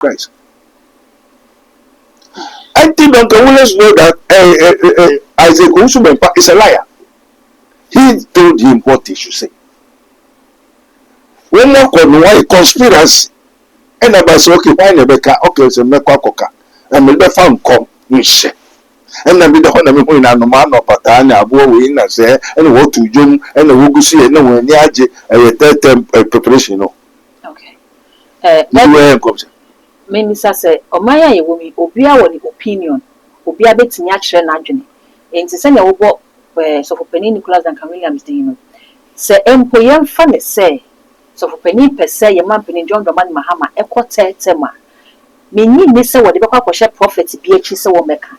Christ. I think Dr. Williams know that Isaac OWUSU BEMPAH is a liar. He told him what he should say. When I call why conspiracy, and I say, okay, why never okay, it's a Mekwakoka, and maybe found come, and I be the honor me na no man or patana, abo win, and say, and what to Jum, and the Wugusi, and no one yaji, a third term preparation. Okay. Minister say, Omaya, you will be Obia with the opinion, Obia betting natural Najuni. And to send a wobo where so for Penny Nicholas and Williams, do you know? Say, Empoyam funny say, so for Penny per se, your man Penny John Roman Mahama, a quarter tema. Many miss what the Baka share prophet be a chisel or mecca.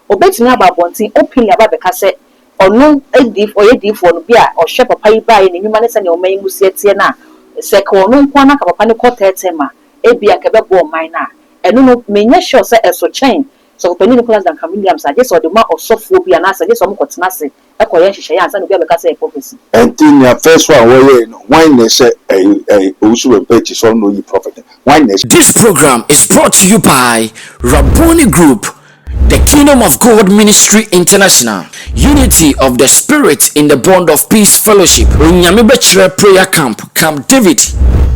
Obeting about wanting openly about the cassette, or no a diff or a diff or beer or shep a pie by in humanity and your main Musietiana. Second, no one of a panic quarter tema. Ebia kebe bo minor and no menya sure say eso chain so Penny Nicholas and Williams are just or the man of sophobia and answer just somewhat tenacity ekoyen hihye yan say no be aka say prophecy entin ya first one wey no when they say OWUSU BEMPAH so no you prophet when this program is brought to you by Rabboni Group, the Kingdom of God Ministry International, Unity of the Spirit in the Bond of Peace Fellowship, Onyamebechere Prayer Camp, Camp David,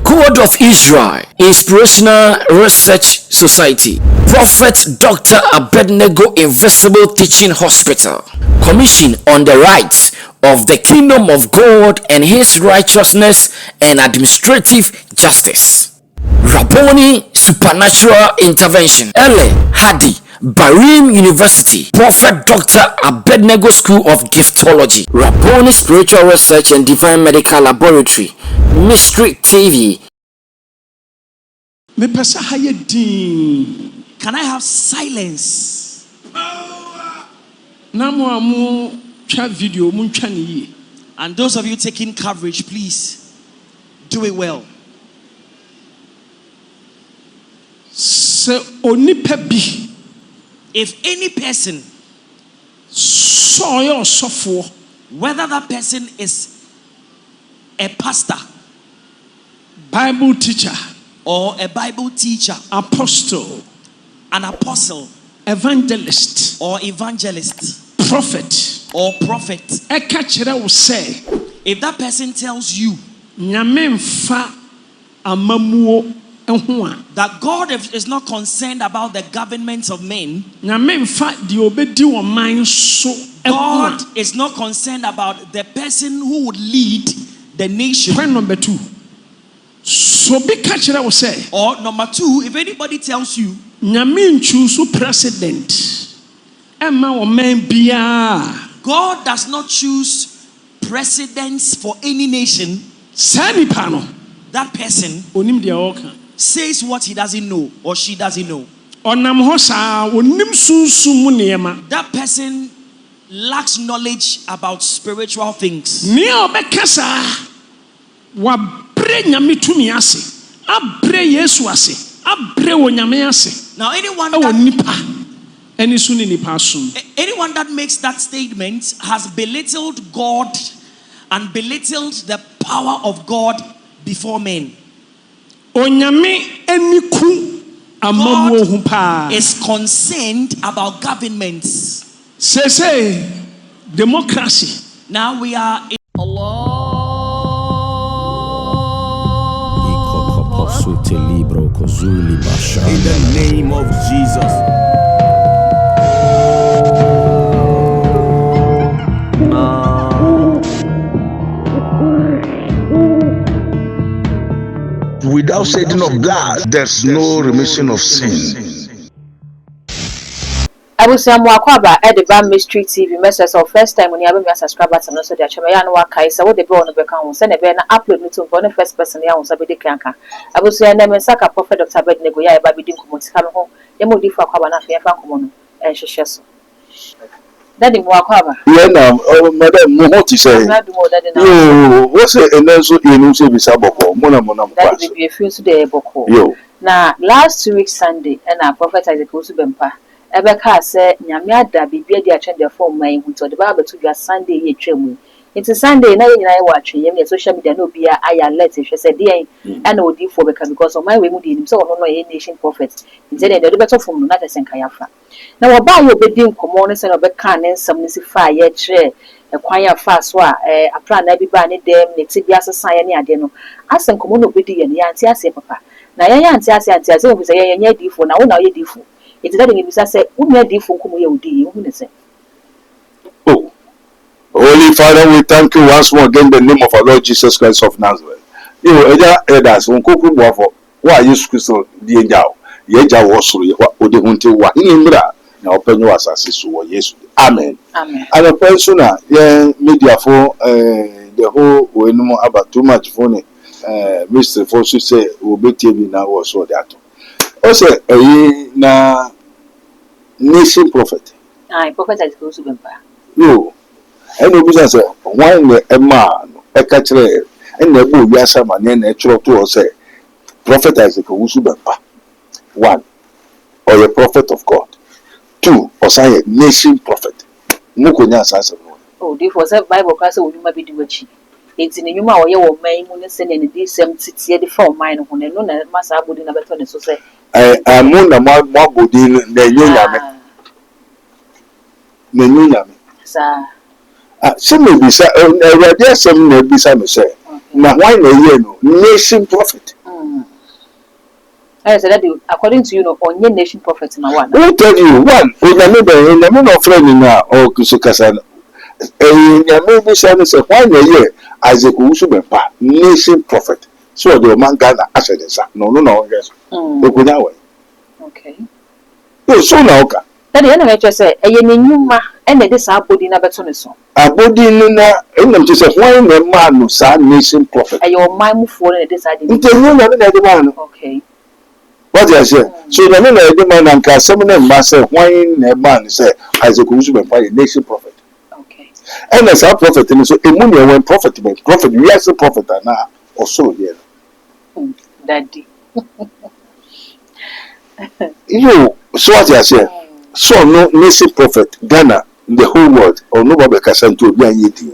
Code of Israel, Inspirational Research Society, Prophet Dr. Abednego Invisible Teaching Hospital, Commission on the Rights of the Kingdom of God and His Righteousness and Administrative Justice, Rabboni Supernatural Intervention, Ele Hadi, Barim University, Prophet Dr. Abednego School of Giftology, Rabboni Spiritual Research and Divine Medical Laboratory, Mystery TV. Can I have silence? And those of you taking coverage, please do it well. If any person, whether that person is a pastor, Bible teacher, or a Bible teacher, apostle, an apostle, evangelist, or evangelist, prophet, or prophet, if that person tells you that God is not concerned about the governments of men, God is not concerned about the person who would lead the nation. Point number 2. Or number 2, if anybody tells you president, God does not choose presidents for any nation, that person says what he doesn't know or she doesn't know. That person lacks knowledge about spiritual things. Now anyone that makes that statement has belittled God and belittled the power of God before men. God is concerned about governments. Say democracy. Now we are in the name of Jesus. Without shedding of blood, there's no remission of sin. I will say more about the Mystery TV message of first time when you have a subscriber and also the Chamayan Waka. So what the born of the account send a banner upload me to the first person here on Sabidi Kanka. I will say, name and Saka Prophet of Abednego, ya baby didn't come home. You move for Kabana Fiafacomono and Shishaso. Daddy Mwakaba. Yeah, now, Madam, what you say? What's it? And also, you know, say, Bisaboko, Mona. That will be a few today, Boko. Now, last 2 weeks Sunday, and our prophet Isaac OWUSU BEMPAH. Ebeka said, Nyamia da Bibia di attend the form my who to the Bible to your Sunday ye tremu. It's Sunday, now I watch him, social media, no be I alert if she said, dear, and no deep for because of my way, him so no nation prophets. Instead, the better from not as in Kayafa. Now, about your bedding commanders and a can and some fire yet share a choir fast a plan every banny them, Nitibia society, I don't know. Ask them common obedi and Yanti, I say, Papa. Now, Yanti, I say, we say, a default, now you're default. It's letting him say, who are default, come you do, say. Oh. Holy Father, we thank you once more again in the name of our Lord Jesus Christ of Nazareth. You know, elders, when Coco Waffle, why you Crystal, the angel, Yeja was or the hunting wa in Imbra, now open your assassins or yes. Amen. Amen. And a person, media for the whole, we know about too much funny. Mr. Fosu say, will be TV now or so that. Also, na nation prophet. I prophet is close to BEMPAH. No. And the business one a man, a catcher, and the boy, yes, a man, and a to say, Prophet Isaac OWUSU BEMPAH. 1, or a prophet of God. 2, or say a nation prophet. Mukonya assassin. Oh, therefore, Bible class will be doing. It's in the human or your main moon sending the same city the phone mine when I know that Master would in a better so say. I moon a more bodin than you. Sir. Some may be some may be some say. Now, why no nation prophet? I said that according to you, no, on your nation prophet in one. Who tell you one? In the middle of friend now or Kusukasan. Maybe some say, why no year Isaac OWUSU BEMPAH, nation prophet. So the man Ghana actually said, no, yes. Okay. So now, that the enemy just say, a yenuma, and this our body never turn so. A body in them to say, why the man who saw nation prophet? And your mind move forward and decided. Okay. What I say? So the men of the man and cast some of them must say, why a man say, Isaac OWUSU BEMPAH, nation prophet. Okay. And as our prophet, and so a woman when prophet, we are a prophet, and now also here. Daddy. You, so what I say? So no nation prophet, Ghana, the whole world, or nobody can send to be a yeti.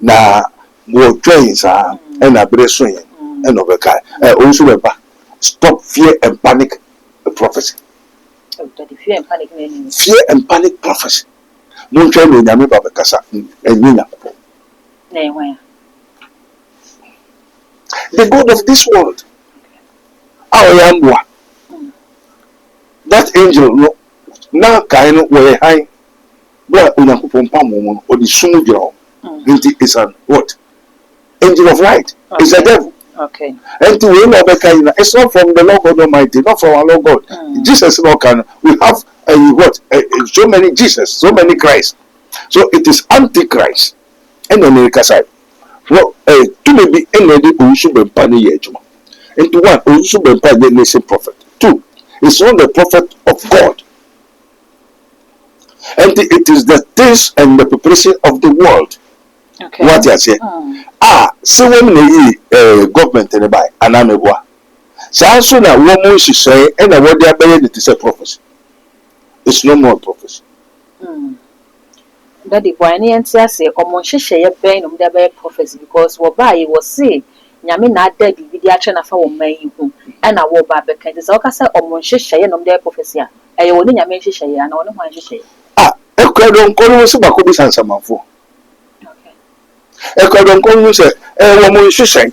Now, what trains are, and a breastring, and over car, OWUSU BEMPAH. Stop fear and panic prophecy. Oh, Daddy, fear and panic. Fear and panic prophecy. No train in Yami Baba Kasa and Nina. The God of this world. Our young one. That angel, no, now kind of way high. Where Unakupon Pamon or the Sumudro. Is an what? Angel of light. Is a devil. Okay. And to win it's not from the Lord God Almighty, not from our Lord God. Jesus not can. We have so many Jesus, so many Christ. So it is Antichrist. And then the side. Well, to maybe any OWUSU BEMPAH yejuma. And to one OWUSU BEMPAH the nation prophet. 2, it's not the prophet of God. And it is the things and the preparation of the world. Okay. What I say? So when the government in the buy, and I'm a boy. So also now, woman should say, and what they are bearing it is a prophecy. It's no more prophecy. Daddy, why any say, or Monshe a brain of the prophecy because what by was say, Yami not dead, the action of our may and I will buy the candidates. Or Cassa or Monshe and of their prophecy. I only Yamen Shay and on my Shay. A crowd on Colossus Bacobis and some for. A crowd on Colossus, a woman should say.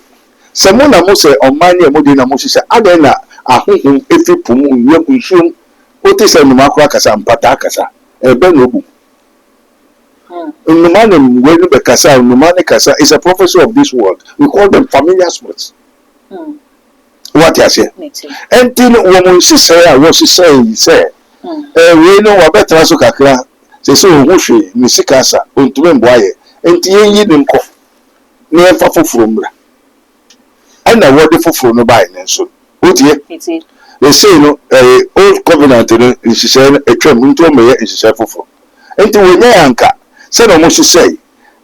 Someone must say, on my name, Modena Moses, Adena, a home, if you pum, you consume, what is a Macracas and Patacasa, a Benobu. Numanum, Wenuba Casa, Numani Casa is a prophecy of this world. We call them familiar spirits. What I say? And till woman she say, what she say, we know a better Asukakra, they say, Wushi, Missikasa, Untumboye, and Tien Yidinko, near Fafufrumbra. And I want the for no buying and so. What ye? They say, no, old covenant, and she said, a trim into a mayor, and she said, for. And to a anchor. Said almost say,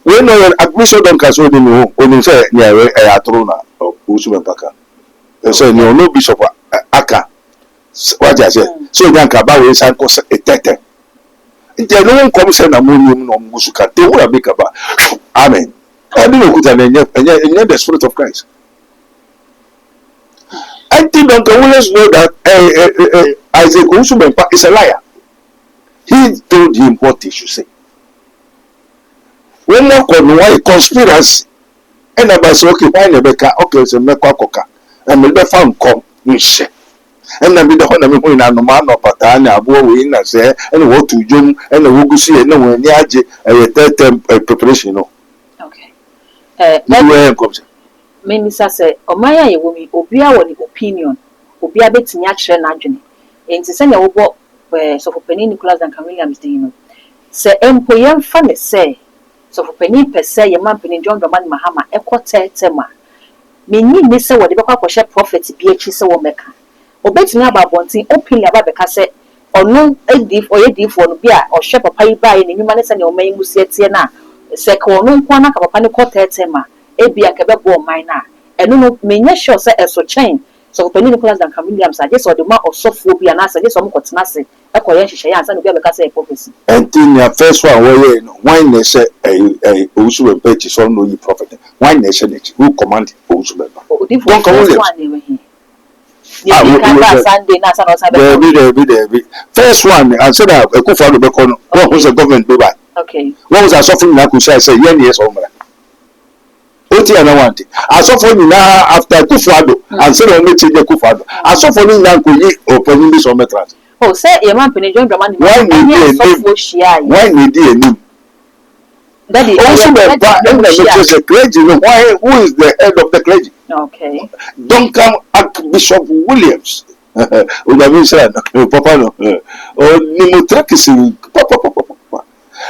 we know an admission don't cast when you say, yeah, a trona or OWUSU BEMPAH. They say, no bishop, Aka. What I say, so Yanka Bawa is a tete. There no one comes and ammonium no musuka. They will be kaba. Amen. I don't know who the Spirit of Christ. I think Dr. Williams know that Isaac OWUSU is a liar. He told him what he should say. When I call why conspiracy, and I say, okay, why never okay, so make coca, and we found come, and I be the honor me in a man of Patana, Abu win, I say, and what to Jum, and the Wugusi, and no one yaji, a third term preparation. Okay. Minister say, Omaya, you will be Obia on the opinion, Obia betting action agony. And to send a wobo where so for Penny Nicholas and Williams Dino. Say, Empoyam funny say, so for Penny per se, your man Penny John Roman Mahama, Equate Tema. Meaning, Miss what the Baka share profits be a chisel or mecca. Obey me about one thing, openly about the cassette, or no a diff or a diff or beer or shop of pay by in humanity and your main Musietiana. Second, no one of a panic tema. Ebi akebe minor eno no menye sure say eso chain so Penny Nicholas and Williams I just or the man of softphobia and I just some kotena se ekoye hihye ansa no be say prophecy entin ya first one where no when they say OWUSU and purchase all no prophet when they say who command OWUSU don't come Sunday first one and said Akufo-Addo be kono what was the government be by okay what was suffering na kusa say yes omra Oti ana wanti asofo nyina after Akufo-Addo and say o mechi de Akufo-Addo asofo nyina nkoyi opani bi so metrat oh say your man Penny John Dramani why need enim that is also the clergy who is the head of the clergy okay don't come Archbishop Williams Odabi said papa no o ni motrakisi papa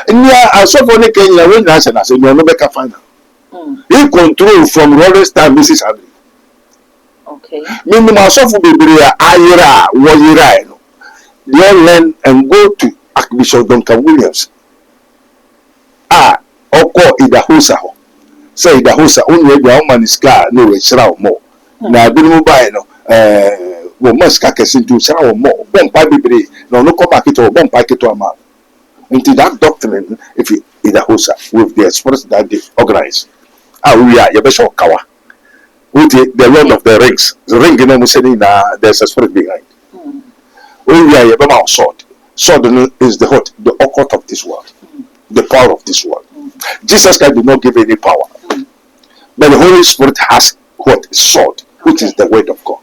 nya asofo ne Kenya we na say na say no be ka final he control from Rolling Star Mrs. Abby. Okay. Minimum of Biblia, Ayra, Wayira. They learn and go to Archbishop Duncan Williams. Oko Idahusa. Say Idahusa, only the woman is car, no, it's more. Now, I didn't buy no, must cackers into Sarah more. BEMPAH Bibri, no come back it or BEMPAH it to a man. Into that doctrine, if you Idahusa, with the express that they organize. We are Yabesho Kawa. With the Lord of the Rings. The ring in Mussolini, there's a spirit behind. We are Yabama sword. Sword is the occult of this world. The power of this world. Jesus Christ did not give any power. But the Holy Spirit has what? Sword, which is the word of God.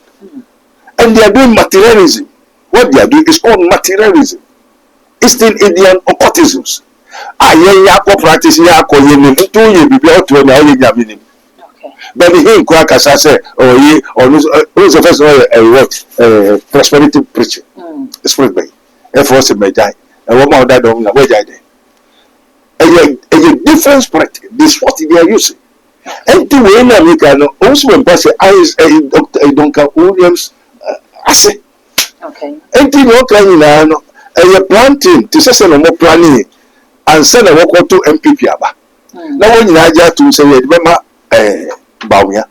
And they are doing materialism. What they are doing is called materialism. It's still Indian occultisms. Practice but he crack as I say, who's the first prosperity preacher? Spirit bay. Efforts may die. And one more that don't know where die. A different spirit. This is what they are using. And to win America, also when person I don't come Williams. I say, okay. And to know can you planting to say no more planning. And send a walk to MPP aba. Now when you are to say remember Bawumia.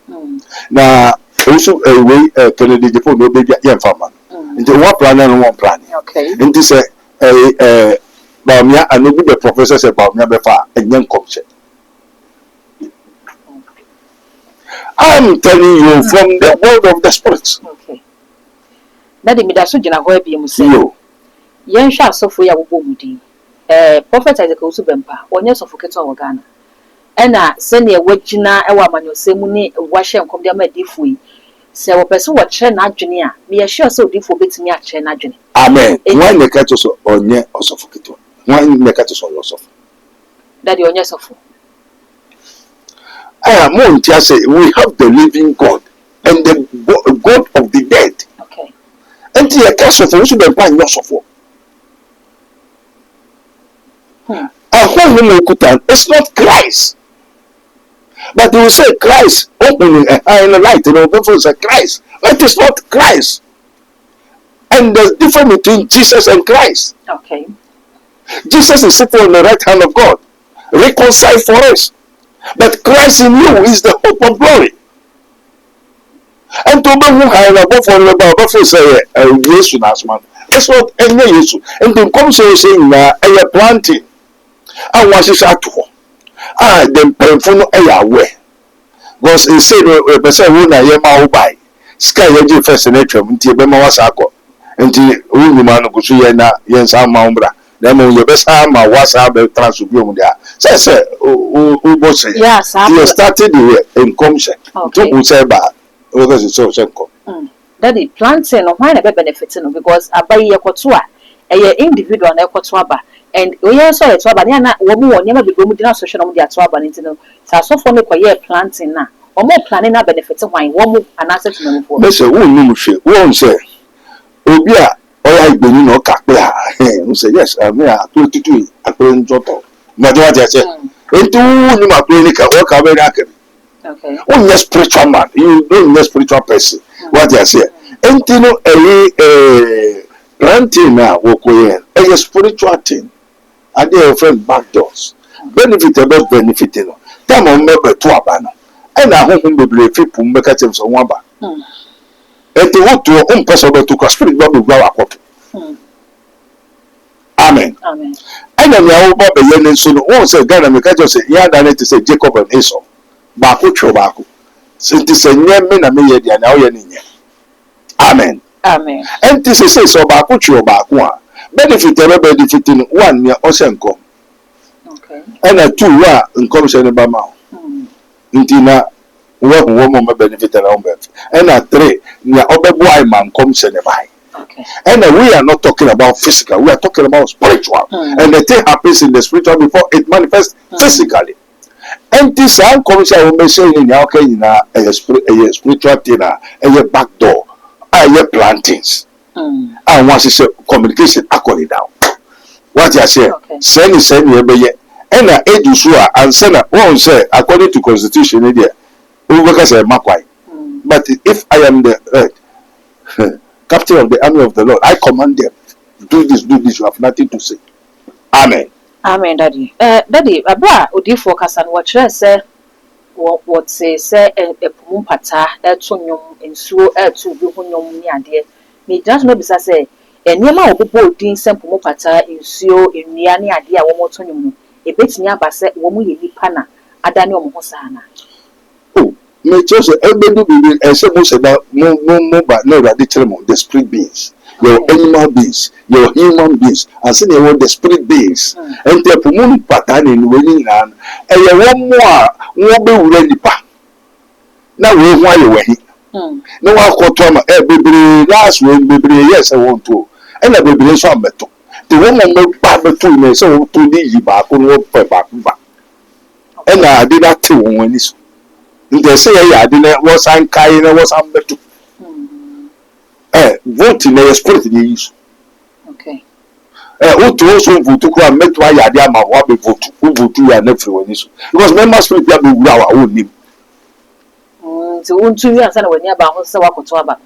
Now also a way Kennedy Japan no baby young farmer. Into one plan and one plan. Okay. Into say Bawumia and no be the professor say Bawumia befa a young culture. I'm telling you from the world of the spirits. Okay. That me that so jina ho abi mu say. Yen hwa asofo ya wo bomudi. Prophet Isaac OWUSU BEMPAH onye sofokete o Ghana ena se ne wagina e wa manyosemu ne wahye nkom de ma difu yi se wo pese wo kire na adwene a me ye sure se odifu betimi a kire na adwene amen when the catch so onye osofokete when the catch so osof that onye sofo Montia say we have the living God and the God of the dead. Okay. And the case of OWUSU BEMPAH no sofo. It's not Christ. But they will say Christ opening a eye in the light, and people say Christ. But it's not Christ. And there's difference between Jesus and Christ. Okay. Jesus is sitting on the right hand of God, reconciled for us. But Christ in you is the hope of glory. And to be who I love for the Bible say, yes, man. It's not any issue. And then come saying a planting. I want to start to then painful aware. Because he said, a person who I am by Sky first and nature until Bema was Ako. Until woman go to Yena, Yens Mambra. Then your best arm, my WhatsApp transfer there. So, who was it? Yes, you started the income check. To say bad because it's so simple. Daddy, planting or why never benefiting because I buy your cotua, a individual and a cotuaba. And we also a twaba, woman will never be going to social media twaba into so for me for planting now. Or more planning a benefiting wine, one move and answer to me for. Mister, won't say, Obia, or I been no capilla. Say, yes, I mean, I put it to a plain joto. Madonna said, into my clinic, work away. Okay. Oh, yes, spiritual man, you don't know spiritual person. What I say, and you know, a planting now, walk away, a spiritual thing. And they are friend back doors. Benefit about benefiting. Come on, member to Abano. And I hope we will be people make at him so one back. And they want to own possible to spirit bubble grow up. Amen. Amen. And then the old Bobby Yen soon also Ghana make I just say, yeah, I need to say Jacob and Esau. Baku Chobaku. Since this a near men and me, and now you're in. Amen. Amen. And this is so Baku Chobaku. Benefit ever benefiting one near Osenko. Okay. And a 2 in commission about mouth. Intina, woman benefit around that. And a 3 near Oberboy man commission by. Okay. And we are not talking about physical, we are talking about spiritual. And the thing happens in the spiritual before it manifests physically. And this commission will be saying in your case, a spiritual dinner, a back door, a plantings. And once it's a communication, according down. What I say, send you yet. And I age you sure and send won't say according to constitution India. We work as a makwai. But if I am the captain of the army of the Lord, I command them. Do this, you have nothing to say. Amen. Amen, Daddy. Daddy, Abra, Odi focus and watch say what say a pumpata, a tonyum, and so to do hunyum near dear. Me just know bisa say and yama obo din sample mo pata nsuo enua ne ade a wo moto nyum e betimi aba se wo mu ye nipa na adane o mo hosa na oh me chose ebedu bi e se mo se da mo ba na rade kire mo the spirit beings your animal beings your human beings and say they the spirit beings and the pumun pata ne ni wani na e ye wo mo a wo be wura nipa na wo hu aye wahi no one called Tom, baby, last week, baby, yes, I want to. And a baby, so I'm better. The woman made bad between me, so to leave back on work back. And I did that too when this. They say, I didn't was I'm kind, I was I'm better. Voting a spirit in use. Okay. Who to also vote to come, met why I am a hobby vote, who vote to your nephew in this. Because members will be our own name. So won't you answer when you're about Sawako?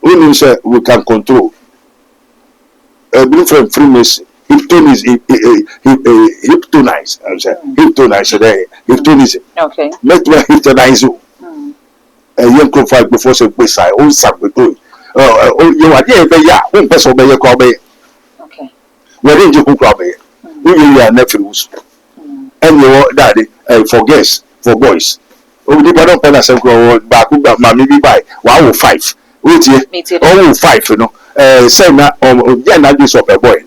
We say we can control. Different Freemason, hypnotism, hypnotize. I'm saying hypnotize today, hypnotism. Okay. Let me hypnotize you. A young confide before say we say, oh, something. You are there, yeah, one person by your crowd. Okay. Where did you crowd? We are nephews. And your daddy for boys. Oh, the bottom pen as a grow back, mammy by 105. Wait here, oh, 5, you know. Say that, yeah, this of a boy.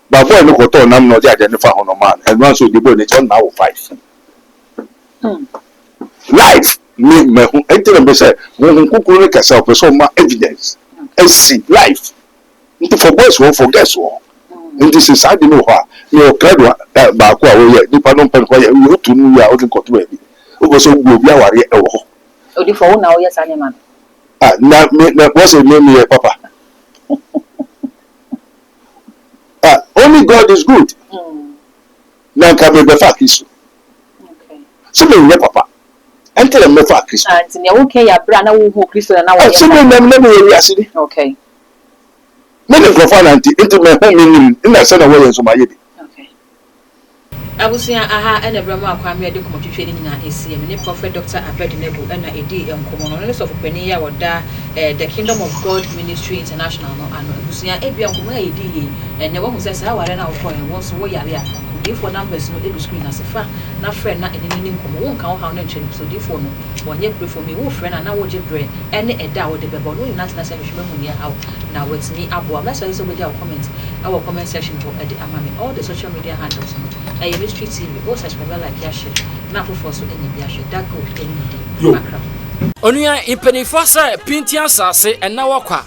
But boy, look at all, I'm not identified on a man, and once with the boy, it's on now 5. Life, me, enter them, say, when who make yourself so much evidence. And see, life. For boys, won't forget so. And this is, I don't know how. You're glad back where the bottom pen, you to know you are out in Cotuabi. So go be our Odi for now, yes, I am. Now, what's your name here, Papa? Only God is good. Now, can be the fact is. Okay. So, me, Papa. And tell them the fact is. And you okay, your brother who Christian and now. So, me, okay. Many profanity into my home in the son of Williams of my baby. Abusia aha and a Brahma Kwame de Commotion in ACM, and Prophet Dr. Abednego and a D and Common of Penia or da the Kingdom of God Ministry International and Abusia Ebia Kuma and the one who says, I don't know for him once we are for numbers no every screen as a fa na friend na any come how so therefore no one year pray for me wo friend and now would you pray any a da with the bebo no not na say me how now with me abo message so with our comment section for the amami all the social media handles no e mystery TV o search me like ya share na for so any bia share that go any day onua impenifo say pintia sase na wakwa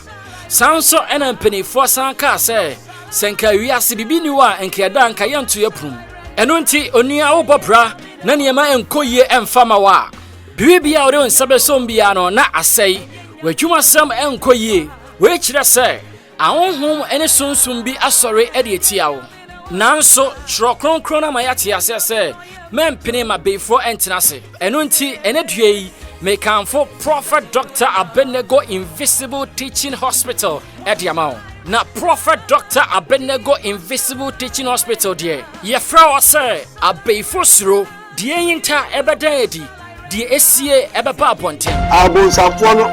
sanso ena impenifo san ka say senka wiase bibi ni wa enkeda nka yanto yaprum eno nti onua wo bobra na niema enkoyie emfama wa bibia ore onsabesom bia no na asai wadwuma sam enkoyie we kire se ahonhom ene sunsum bi asore ede etiawo nanso tro kronkron na mayate ase se mempene ma befo entenase eno nti ene duei mekanfo Prophet Dr. Abednego Invisible Teaching Hospital ediamao na Prophet Dr. Abednego Invisible Teaching Hospital die ye fra o se abeifo suro die yinta ebededi die esie ebeba aponten abonsafo no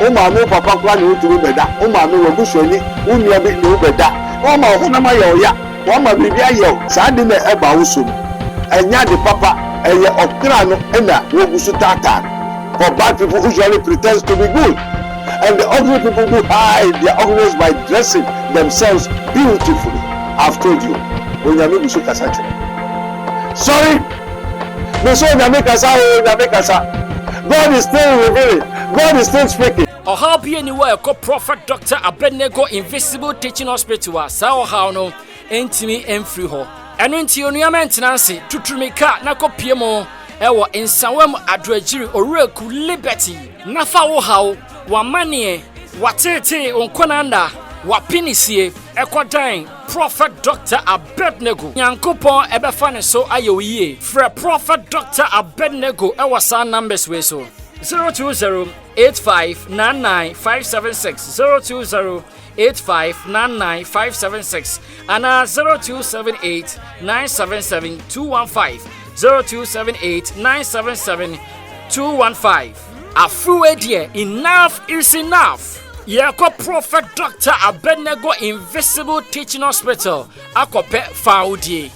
o ma me papa kwa ni oturu beda o ma me wobusuani unia bi ni beda o ma ho na ma ye oya o ma bibi aye sa de na eba wusu enya de papa eye okra no na wobusu tata for bad people who usually pretend to be good. And the ugly people who hide their ugliness by dressing themselves beautifully. I've told you. When you make kasa. Sorry. No, so God is still revealing. God is still speaking. Or how be anywhere called Prophet Dr. Abednego Invisible Teaching Hospital. Sao how no entimi enfri ho. And into your new maintenance to Trimika Nako Piemo. Ewa insawem adwajiri oreku liberty nafa wo hawo wa manie watete onkonanda wa pinisie ekodan Prophet Dr. Abednego Yankopon ebefa ne so ayowie frɛ Prophet Dr. Abednego ewa sa numbers we so 02085995576 02085995576 ana 02789772215 0278977215 Afuwe dear enough is enough. Yako Prophet Dr. Abednego Invisible Teaching Hospital akope faudie